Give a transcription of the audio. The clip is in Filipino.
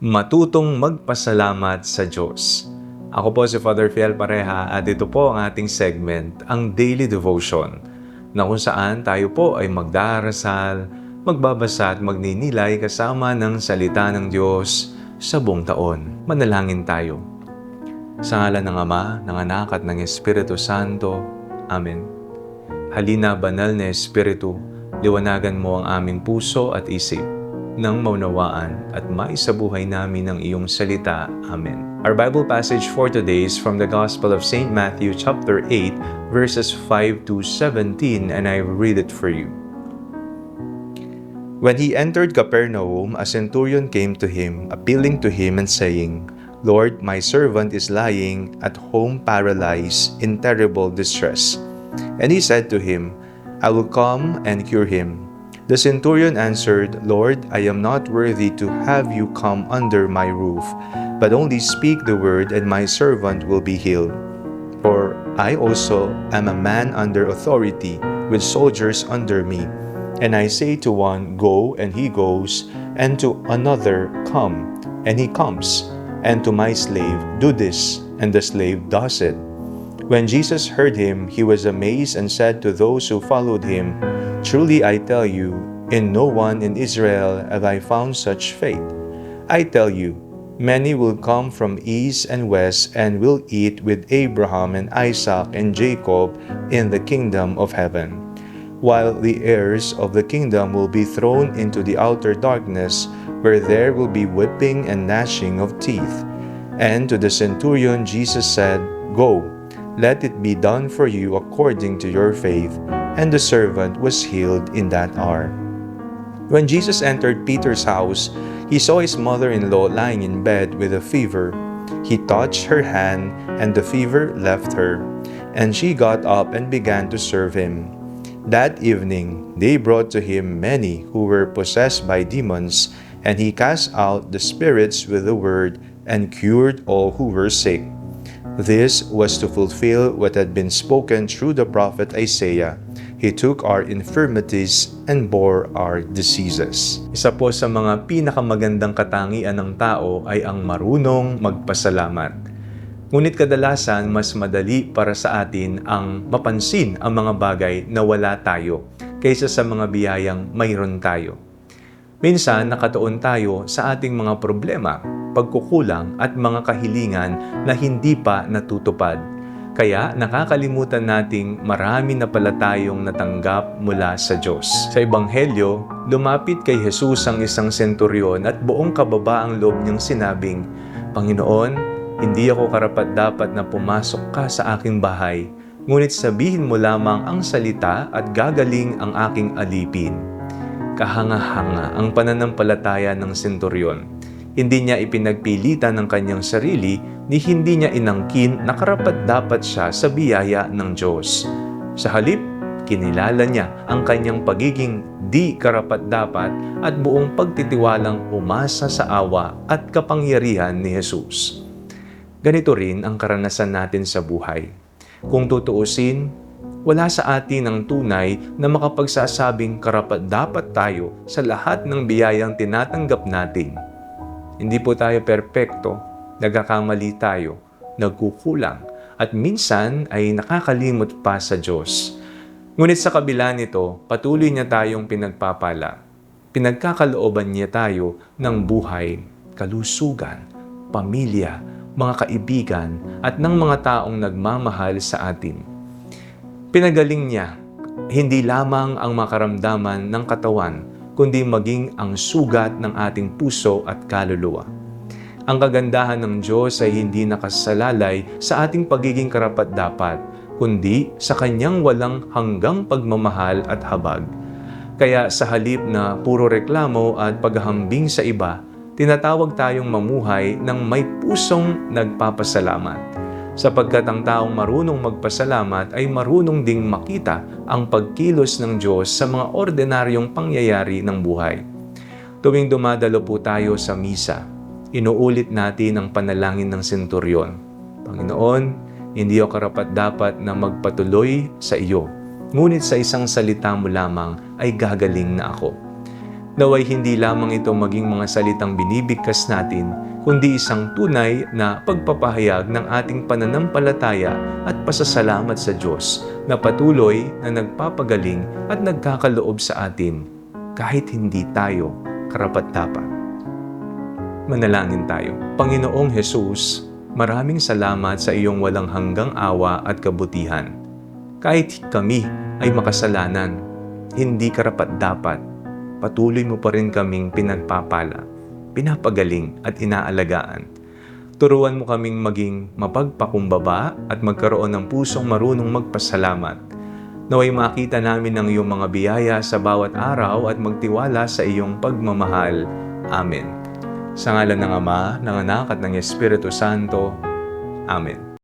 Matutong magpasalamat sa Diyos. Ako po si Father Fiel Pareha at ito po ang ating segment, ang Daily Devotion, na kung saan tayo po ay magdarasal, magbabasa at magninilay kasama ng salita ng Diyos sa buong taon. Manalangin tayo. Sa ngalan ng Ama, ng Anak at ng Espiritu Santo. Amen. Halina, banal na Espiritu, liwanagan mo ang aming puso at isip nang maunawaan at maisabuhay namin ang iyong salita. Amen. Our Bible passage for today is from the Gospel of St. Matthew chapter 8, verses 5 to 17, and I read it for you. When he entered Capernaum, a centurion came to him, appealing to him and saying, "Lord, my servant is lying at home paralyzed in terrible distress." And he said to him, "I will come and cure him." The centurion answered, "Lord, I am not worthy to have you come under my roof, but only speak the word and my servant will be healed. For I also am a man under authority, with soldiers under me. And I say to one, 'Go,' and he goes, and to another, 'Come,' and he comes, and to my slave, 'Do this,' and the slave does it." When Jesus heard him, he was amazed and said to those who followed him, "Truly I tell you, in no one in Israel have I found such faith. I tell you, many will come from east and west and will eat with Abraham and Isaac and Jacob in the kingdom of heaven. While the heirs of the kingdom will be thrown into the outer darkness, where there will be weeping and gnashing of teeth." And to the centurion Jesus said, "Go, let it be done for you according to your faith." And the servant was healed in that hour. When Jesus entered Peter's house, he saw his mother-in-law lying in bed with a fever. He touched her hand, and the fever left her, and she got up and began to serve him. That evening, they brought to him many who were possessed by demons, and he cast out the spirits with the word and cured all who were sick. This was to fulfill what had been spoken through the prophet Isaiah. He took our infirmities and bore our diseases. Isa po sa mga pinakamagandang katangian ng tao ay ang marunong magpasalamat. Ngunit kadalasan, mas madali para sa atin ang mapansin ang mga bagay na wala tayo kaysa sa mga biyayang mayroon tayo. Minsan, nakatuon tayo sa ating mga problema, pagkukulang at mga kahilingan na hindi pa natutupad. Kaya nakakalimutan nating marami na pala tayong natanggap mula sa Diyos. Sa Ebanghelyo, lumapit kay Jesus ang isang senturyon at buong kababaang loob niyang sinabing, "Panginoon, hindi ako karapat-dapat na pumasok ka sa aking bahay, ngunit sabihin mo lamang ang salita at gagaling ang aking alipin." Kahanga-hanga ang pananampalataya ng senturyon. Hindi niya ipinagpilitan ng kanyang sarili, ni hindi niya inangkin na karapat-dapat siya sa biyaya ng Diyos. Sa halip, kinilala niya ang kanyang pagiging di karapat-dapat at buong pagtitiwalang umasa sa awa at kapangyarihan ni Jesus. Ganito rin ang karanasan natin sa buhay. Kung tutuusin, wala sa atin ang tunay na makapagsasabing karapat-dapat tayo sa lahat ng biyayang tinatanggap natin. Hindi po tayo perpekto, nagkakamali tayo, nagkukulang, at minsan ay nakakalimot pa sa Diyos. Ngunit sa kabila nito, patuloy niya tayong pinagpapala. Pinagkakalooban niya tayo ng buhay, kalusugan, pamilya, mga kaibigan, at ng mga taong nagmamahal sa atin. Pinagaling niya, hindi lamang ang makaramdaman ng katawan, kundi maging ang sugat ng ating puso at kaluluwa. Ang kagandahan ng Diyos ay hindi nakasalalay sa ating pagiging karapat-dapat, kundi sa Kanyang walang hanggang pagmamahal at habag. Kaya sa halip na puro reklamo at paghahambing sa iba, tinatawag tayong mamuhay ng may pusong nagpapasalamat. Sapagkat ang taong marunong magpasalamat ay marunong ding makita ang pagkilos ng Diyos sa mga ordinaryong pangyayari ng buhay. Tuwing dumadalo po tayo sa misa, inuulit natin ang panalangin ng senturyon. Panginoon, hindi ako karapat-dapat na magpatuloy sa iyo, ngunit sa isang salita mo lamang ay gagaling na ako. Naway hindi lamang ito maging mga salitang binibigkas natin, kundi isang tunay na pagpapahayag ng ating pananampalataya at pasasalamat sa Diyos na patuloy na nagpapagaling at nagkakaloob sa atin kahit hindi tayo karapat-dapat. Manalangin tayo. Panginoong Hesus, maraming salamat sa iyong walang hanggang awa at kabutihan. Kahit kami ay makasalanan, hindi karapat-dapat, patuloy mo pa rin kaming pinagpapala, pinapagaling at inaalagaan. Turuan mo kaming maging mapagpakumbaba at magkaroon ng pusong marunong magpasalamat. Naway makita namin ang iyong mga biyaya sa bawat araw at magtiwala sa iyong pagmamahal. Amen. Sa ngalan ng Ama, ng Anak at ng Espiritu Santo. Amen.